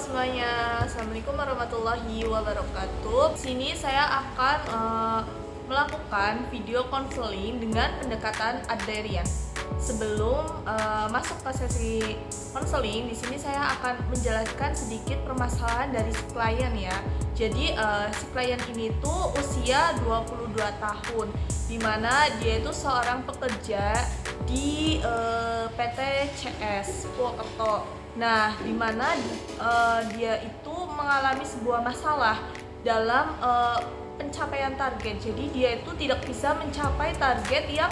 semuanya, Assalamualaikum warahmatullahi wabarakatuh. Di sini saya akan melakukan video konseling dengan pendekatan Adlerian. Sebelum masuk ke sesi konseling, di sini saya akan menjelaskan sedikit permasalahan dari si klien ya. Jadi si klien ini tuh usia 22 tahun, dimana dia itu seorang pekerja di PT CS Purwokerto. Nah, di mana dia itu mengalami sebuah masalah dalam pencapaian target. Jadi dia itu tidak bisa mencapai target yang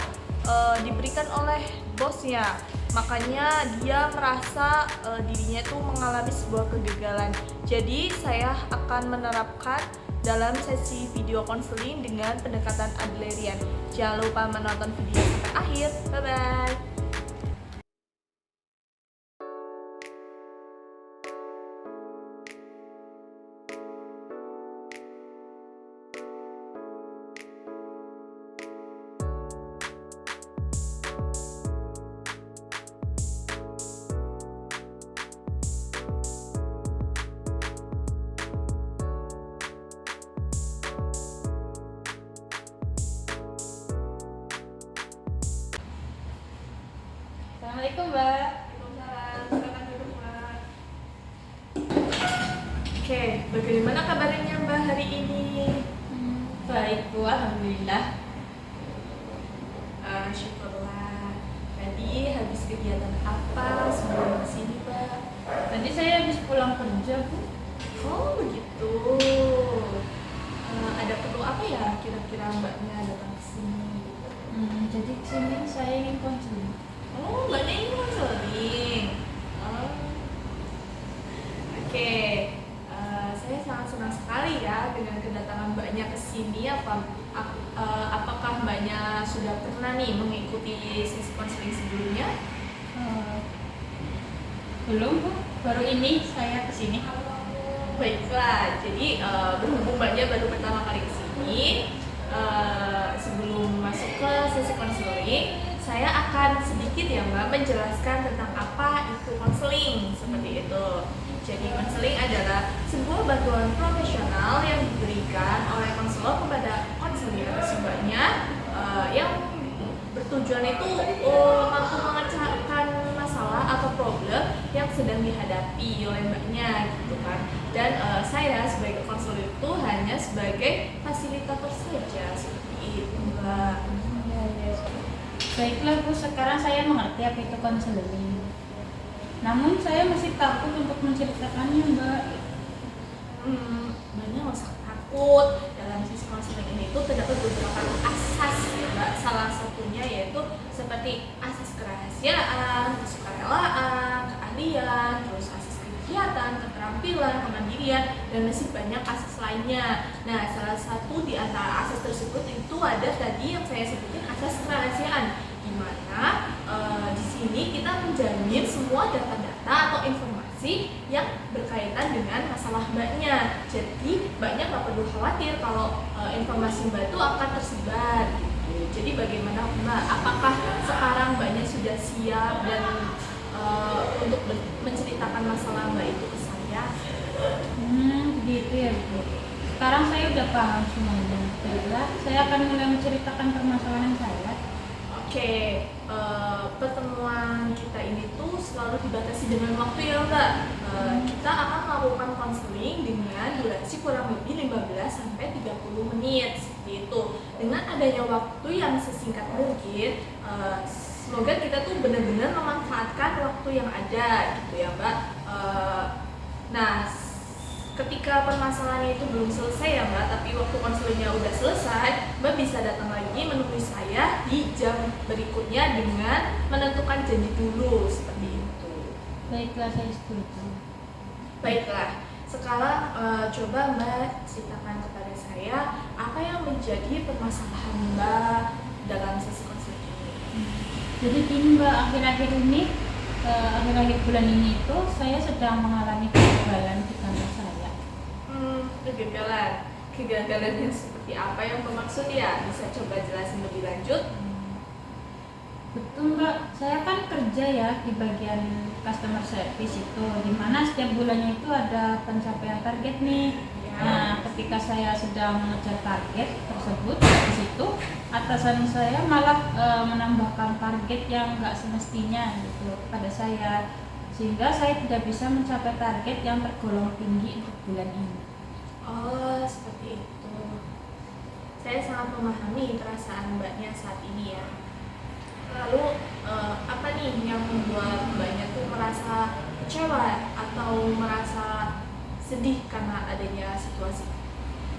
diberikan oleh bosnya. Makanya dia merasa dirinya itu mengalami sebuah kegagalan. Jadi saya akan menerapkan dalam sesi video konseling dengan pendekatan Adlerian. Jangan lupa menonton video sampai akhir. Bye bye. Assalamualaikum Mbak. Waalaikumsalam. Silakan duduk, Mbak. Oke, bagaimana kabarnya Mbak hari ini? Baik Bu, alhamdulillah. Syukurlah. Tadi habis kegiatan apa sebelum kesini, Mbak? Tadi saya habis pulang kerja Bu. Oh begitu. Ada perlu apa ya kira-kira Mbaknya datang ke sini? Jadi kesini saya ingin konseling. Oh, Mbaknya ini konseling. Oh. Oke. Saya sangat senang sekali ya dengan kedatangan Mbaknya ke sini. Apakah Mbaknya sudah pernah nih mengikuti sesi konseling sebelumnya? Belum Bu, baru ini saya kesini. Baiklah, jadi berhubung Mbaknya baru pertama kali ke sini, sebelum masuk ke sesi konseling, saya akan sedikit ya Mbak menjelaskan tentang apa itu konseling seperti itu. Jadi konseling adalah sebuah bantuan profesional yang diberikan oleh konselor kepada konselor atau Mbaknya yang bertujuan itu mampu memecahkan masalah atau problem yang sedang dihadapi oleh Mbaknya gitu kan. Dan saya sebagai konselor itu hanya sebagai fasilitator saja seperti itu Mbak. Ya. Baiklah Bu, sekarang saya mengerti apa itu konseling. Namun saya masih takut untuk menceritakannya Mbak. Mbaknya nggak usah takut. Dalam sisi konseling ini itu terdapat beberapa asas ya Mbak. Salah satunya yaitu seperti asas kerahasiaan, kesukarelaan, keahlian, terus asas kegiatan, keterampilan, kemandirian, dan masih banyak asas lainnya. Nah, salah satu di antara asas tersebut itu ada tadi yang saya sebutin asas kerahasiaan, di mana di sini kita menjamin semua data-data atau informasi yang berkaitan dengan masalah Mbaknya. Jadi Mbaknya nggak perlu khawatir kalau informasi Mbak itu akan tersebar gitu. Jadi bagaimana Mbak? Apakah sekarang Mbaknya sudah siap dan untuk menceritakan masalah Mbak itu ke saya? Begitu ya Bu. Sekarang saya udah paham semuanya. Baiklah, saya akan mulai menceritakan permasalahan saya. Oke, pertemuan kita ini tuh selalu dibatasi dengan waktu ya Mbak. Kita akan melakukan konseling dengan durasi kurang lebih 15 sampai 30 menit seperti itu. Dengan adanya waktu yang sesingkat mungkin, semoga kita tuh benar-benar memanfaatkan waktu yang ada gitu ya Mbak. Nah, ketika permasalahannya itu belum selesai ya Mbak, tapi waktu konselingnya udah selesai, Mbak bisa datang lagi menemui saya di jam berikutnya dengan menentukan janji dulu seperti itu. Baiklah, saya setuju. Baiklah, sekarang coba Mbak ceritakan kepada saya apa yang menjadi permasalahan Mbak dalam sesi konseling ini. Jadi gini Mbak, akhir-akhir bulan ini itu saya sedang mengalami kegagalan di kantor saya. Kegagalan yang seperti apa yang bermaksud ya? Bisa coba jelasin lebih lanjut? Betul Mbak, saya kan kerja ya di bagian customer service itu, dimana setiap bulannya itu ada pencapaian target nih. Nah, ketika saya sedang mengejar target tersebut, di situ atasan saya malah menambahkan target yang nggak semestinya gitu pada saya, sehingga saya tidak bisa mencapai target yang tergolong tinggi untuk bulan ini. Oh, seperti itu. Saya sangat memahami perasaan mbaknya saat ini ya. Lalu apa nih yang membuat mbaknya tuh merasa kecewa atau merasa sedih karena adanya situasi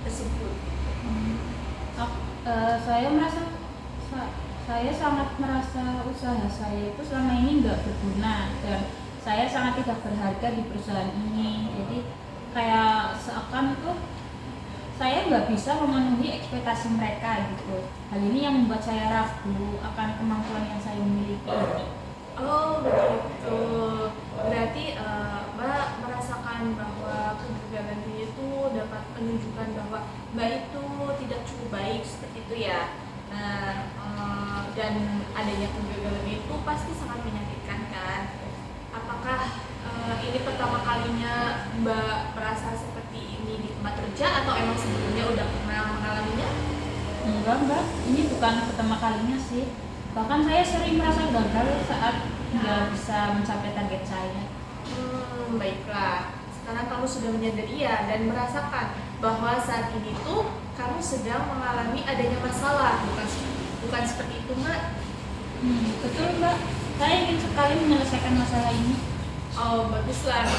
tersebut? Saya merasa saya sangat merasa usaha saya itu selama ini nggak berguna dan saya sangat tidak berharga di perusahaan ini. Jadi kayak seakan tuh saya nggak bisa memenuhi ekspektasi mereka gitu. Hal ini yang membuat saya ragu akan kemampuan yang saya miliki. Oh begitu. Berarti mbak merasakan bahwa kegagalan ini tuh dapat menunjukkan bahwa mbak itu tidak cukup baik seperti itu ya. Nah, dan adanya kegagalan itu pasti sangat menyakitkan kan? Apakah ini pertama kalinya mbak merasa seperti ini di tempat kerja atau emang sebelumnya udah pernah mengalaminya? Enggak mbak, ini bukan pertama kalinya sih. Bahkan saya sering merasa gagal saat nggak bisa mencapai target saya. Baiklah. Sekarang kamu sudah menyadari ya dan merasakan bahwa saat ini tuh kamu sedang mengalami adanya masalah, bukan seperti itu, Mbak. Betul mbak, saya ingin sekali menyelesaikan masalah ini. Oh, baguslah.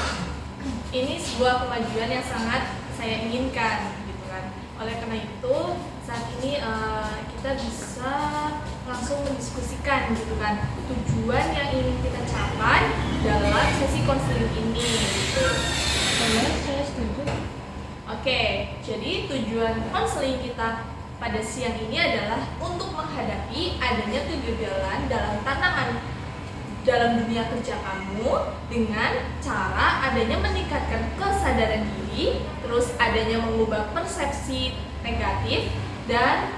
Ini sebuah kemajuan yang sangat saya inginkan, gitu kan. Oleh karena itu, saat ini kita bisa langsung mendiskusikan, gitu kan, tujuan yang ingin kita capai dalam sesi konseling ini. Gitu. Saya setuju. Oke, jadi tujuan konseling kita pada siang ini adalah untuk menghadapi adanya kegagalan dalam tantangan dalam dunia kerja kamu dengan cara adanya meningkatkan kesadaran diri, terus adanya mengubah persepsi negatif dan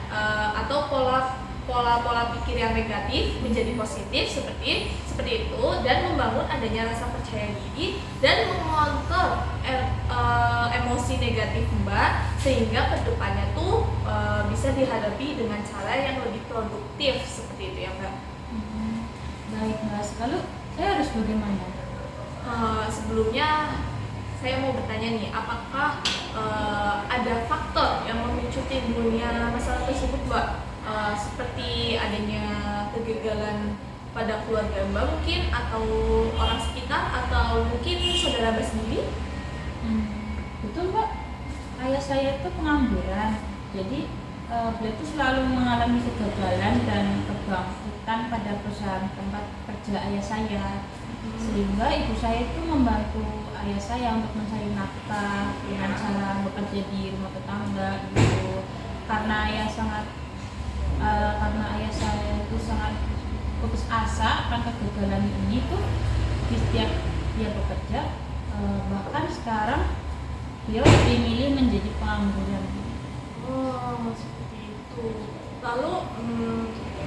atau pola pikir yang negatif menjadi positif seperti itu, dan membangun adanya rasa percaya diri dan mengontrol emosi negatif Mbak sehingga kedepannya tuh bisa dihadapi dengan cara yang lebih produktif seperti itu ya Mbak. Baik mas, lalu saya harus bagaimana? Sebelumnya saya mau bertanya nih, apakah ada faktor yang memicu timbulnya masalah tersebut Mbak? Seperti adanya kegagalan pada keluarga Mbak mungkin, atau orang sekitar, atau mungkin saudara Mbak sendiri? Betul mbak, ayah saya itu pengangguran, jadi beliau itu selalu mengalami kegagalan dan kebangkrutan pada perusahaan tempat kerja ayah saya, sehingga ibu saya itu membantu ayah saya untuk mencari nafkah dengan cara bekerja di rumah tetangga gitu. Karena ayah saya itu sangat putus asa akan kegagalan ini tuh, di setiap dia bekerja, bahkan sekarang dia lebih milih menjadi pengangguran. Oh, seperti itu. Lalu,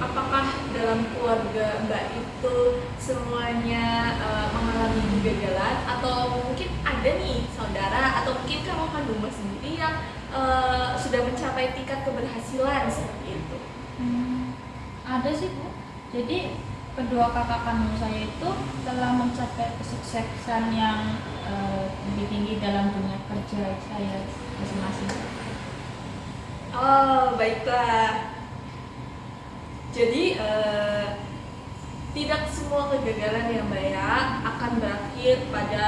apakah dalam keluarga Mbak itu semuanya mengalami kegagalan, atau mungkin ada nih saudara atau mungkin kamu kandung Mbak sendiri yang sudah mencapai tingkat keberhasilan seperti itu? Ada sih bu. Jadi kedua kakak kandung saya itu telah mencapai kesuksesan yang lebih tinggi dalam dunia kerja saya masing-masing. Oh, baiklah. Jadi tidak semua kegagalan yang Mbak ya akan berakhir pada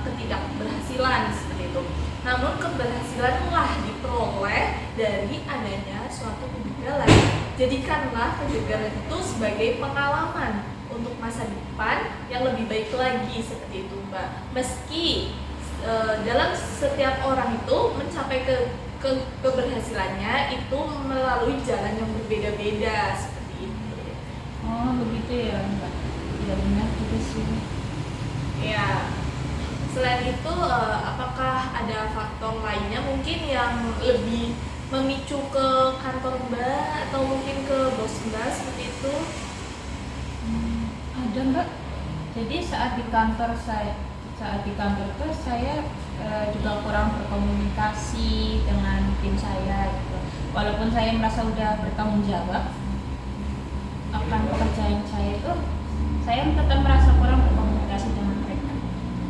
ketidakberhasilan seperti itu. Namun keberhasilanlah diperoleh dari adanya suatu kegagalan. Jadikanlah kegagalan itu sebagai pengalaman untuk masa depan yang lebih baik lagi seperti itu Mbak. Meski dalam setiap orang itu mencapai keberhasilannya itu melalui jalan yang berbeda-beda seperti itu. Oh begitu ya mbak, tidak benar juga sih. Ya, selain itu apakah ada faktor lainnya mungkin yang lebih memicu ke kantor Mbak atau mungkin ke bos Mbak seperti itu? juga Mbak. Jadi saat di kantor tuh saya juga kurang berkomunikasi dengan tim saya gitu. Walaupun saya merasa udah bertanggung jawab akan pekerjaan saya itu, saya tetap merasa kurang berkomunikasi dengan mereka.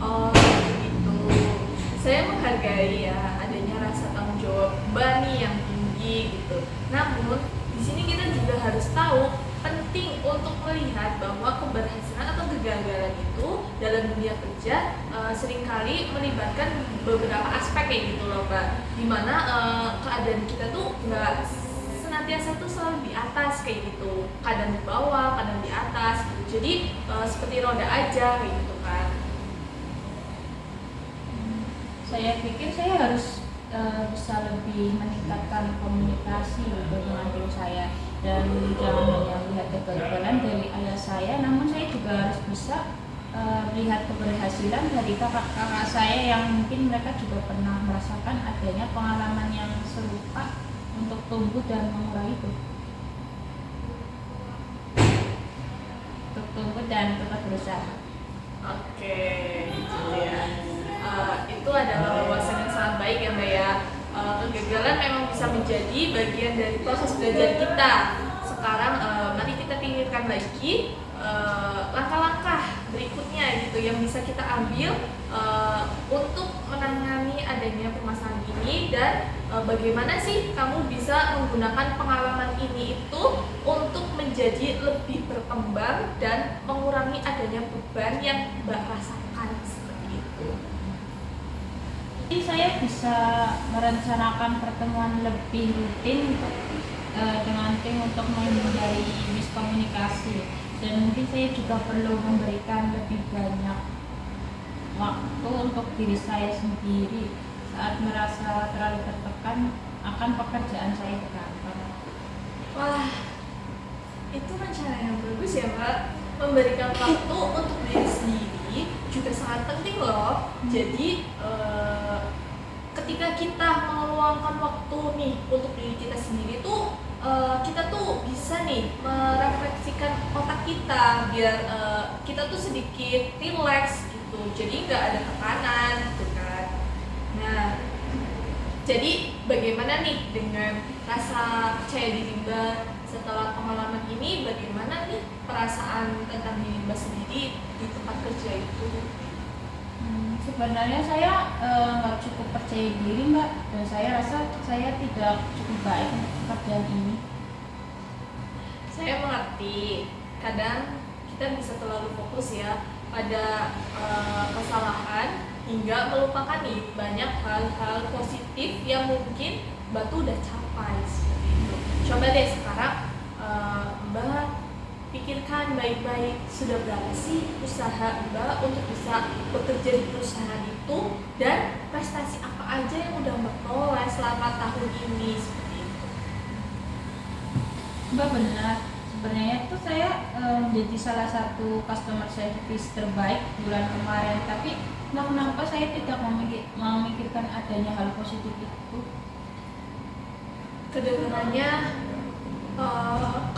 Oh gitu. Saya menghargai ya adanya rasa tanggung jawab Mbak nih yang tinggi gitu. Namun di sini kita juga harus tahu penting untuk melihat bahwa keberhasilan atau kegagalan itu dalam dunia kerja seringkali melibatkan beberapa aspek kayak gitu loh Mbak. Dimana keadaan kita tuh nggak senantiasa tuh selalu di atas kayak gitu. Kadang di bawah, kadang di atas. Jadi seperti roda aja kayak gitu kan. Saya pikir saya harus bisa lebih meningkatkan komunikasi dengan tim saya, dan jangan hanya melihat kegagalan dari ayah saya, namun saya juga harus bisa melihat keberhasilan dari kakak-kakak saya yang mungkin mereka juga pernah merasakan adanya pengalaman yang serupa untuk tumbuh dan mengurangi itu. Untuk tumbuh dan tetap berusaha. Oke, gitu ya. Itu adalah wawasan yang sangat baik ya Mbak ya. Kegagalan memang bisa menjadi bagian dari proses belajar kita. Sekarang mari kita pikirkan lagi langkah-langkah berikutnya gitu yang bisa kita ambil untuk menangani adanya permasalahan ini, dan bagaimana sih kamu bisa menggunakan pengalaman ini itu untuk menjadi lebih berkembang dan mengurangi adanya beban yang Mbak rasakan seperti itu. Jadi saya bisa merencanakan pertemuan lebih rutin untuk dengan tim untuk menghindari miskomunikasi, dan mungkin saya juga perlu memberikan lebih banyak waktu untuk diri saya sendiri saat merasa terlalu tertekan akan pekerjaan saya di kantor. Wah, itu rencana yang bagus ya Mbak. Memberikan waktu untuk diri sendiri juga sangat penting loh. Jadi ketika kita meluangkan waktu nih untuk diri kita sendiri tuh kita tuh bisa nih merefleksikan otak kita biar kita tuh sedikit relax gitu. Jadi nggak ada tekanan gitu kan. Nah, jadi bagaimana nih dengan rasa percaya diri Mbak setelah pengalaman ini? Bagaimana nih perasaan tentang diri Mbak sendiri di tempat kerja itu? Sebenarnya saya nggak cukup percaya diri Mbak, dan saya rasa saya tidak cukup baik untuk pekerjaan ini. Saya mengerti, kadang kita bisa terlalu fokus ya pada kesalahan hingga melupakan nih banyak hal-hal positif yang mungkin Mbak tuh udah capai seperti itu. Coba deh sekarang Mbak pikirkan baik-baik, sudah berapa sih usaha Mbak untuk bisa bekerja di perusahaan itu, dan prestasi apa aja yang udah Mbak peroleh selama tahun ini seperti itu. Mbak benar, sebenarnya itu saya menjadi salah satu customer service terbaik bulan kemarin, tapi kenapa saya tidak memikirkan adanya hal positif itu? Kedengarannya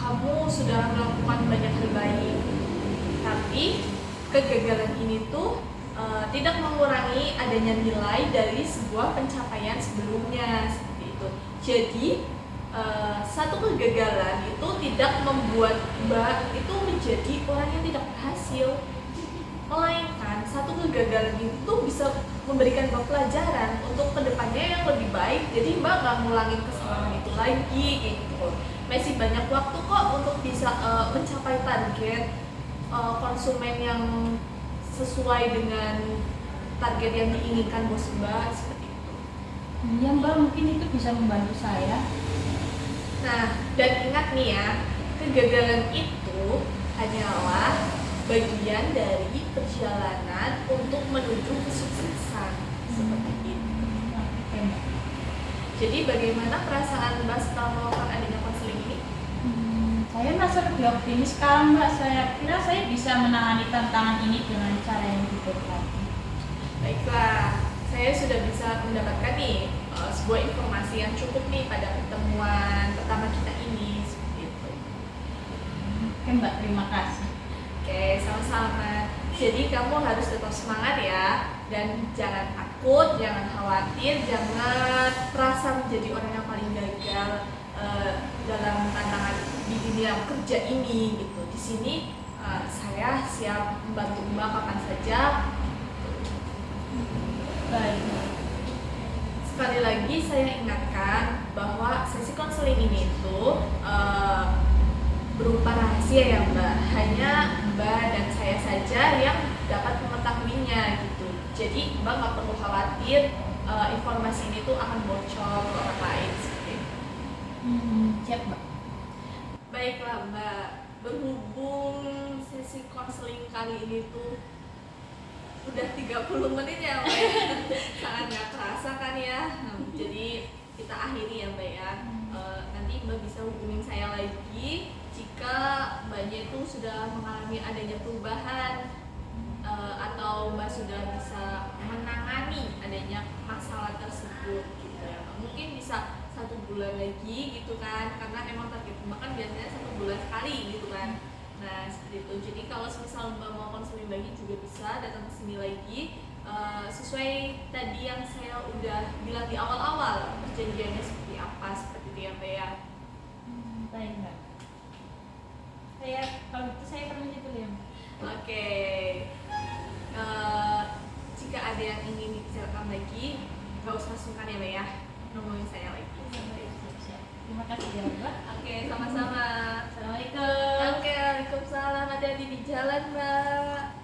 kamu sudah melakukan banyak hal baik, tapi kegagalan ini tuh tidak mengurangi adanya nilai dari sebuah pencapaian sebelumnya seperti itu. Jadi satu kegagalan itu tidak membuat Mbak itu menjadi orang yang tidak berhasil, melainkan satu kegagalan itu bisa memberikan Mbak pelajaran untuk kedepannya yang lebih baik. Jadi Mbak nggak ngulangin kesalahan itu lagi gitu. Masih banyak waktu kok untuk bisa mencapai target konsumen yang sesuai dengan target yang diinginkan bos Mbak seperti itu. Iya Mbak, mungkin itu bisa membantu saya. Nah, dan ingat nih ya, kegagalan itu hanyalah bagian dari perjalanan untuk menuju kesuksesan seperti itu. Oke, Mbak. Jadi bagaimana perasaan Mbak setelah melakukan adanya konseling ini? Saya merasa lebih optimis sekarang Mbak. Saya kira saya bisa menangani tantangan ini dengan cara yang lebih baik. Baiklah, saya sudah bisa mendapatkan nih sebuah informasi yang cukup nih pada pertemuan pertama kita ini seperti itu. Oke Mbak, terima kasih. Oke Oke, sama-sama. Jadi kamu harus tetap semangat ya, dan jangan takut, jangan khawatir, jangan merasa menjadi orang yang paling gagal dalam tantangan di dunia kerja ini gitu. Di sini saya siap membantu Mbak kapan saja. Baik. Sekali lagi saya ingatkan bahwa sesi konseling ini tuh berupa rahasia ya Mbak, hanya Mbak dan saya saja yang dapat mengetahuinya gitu. Jadi Mbak nggak perlu khawatir informasi ini tuh akan bocor ke orang lain seperti itu. Siap, Mbak. Baiklah Mbak, berhubung sesi konseling kali ini tuh udah 30 menit ya Mbak ya. Sangat nggak terasa kan ya. Jadi kita akhiri ya Mbak ya. Nanti Mbak bisa hubungin saya lagi jika Mbaknya itu sudah mengalami adanya perubahan atau Mbak sudah bisa menangani adanya masalah tersebut gitu ya. Mungkin bisa 1 bulan lagi gitu kan, karena emang target Mbak kan biasanya 1 bulan sekali gitu kan. Nah seperti itu. Jadi kalau misal Mbak mau konseling lagi juga bisa datang ke sini lagi. Sesuai tadi yang saya udah bilang di awal-awal, perjanjiannya seperti apa, seperti itu ya Mbak ya. Baik, Mbak. Kalau gitu saya permisi dulu ya, Mbak. Oke. Jika ada yang ingin dibicarakan lagi, nggak usah sungkan ya Mbak ya, ngomongin saya lagi. Siap. Terima kasih ya, Mbak. Oke, sama-sama. Assalamualaikum. Oke, waalaikumsalam. Hati-hati di jalan Mbak.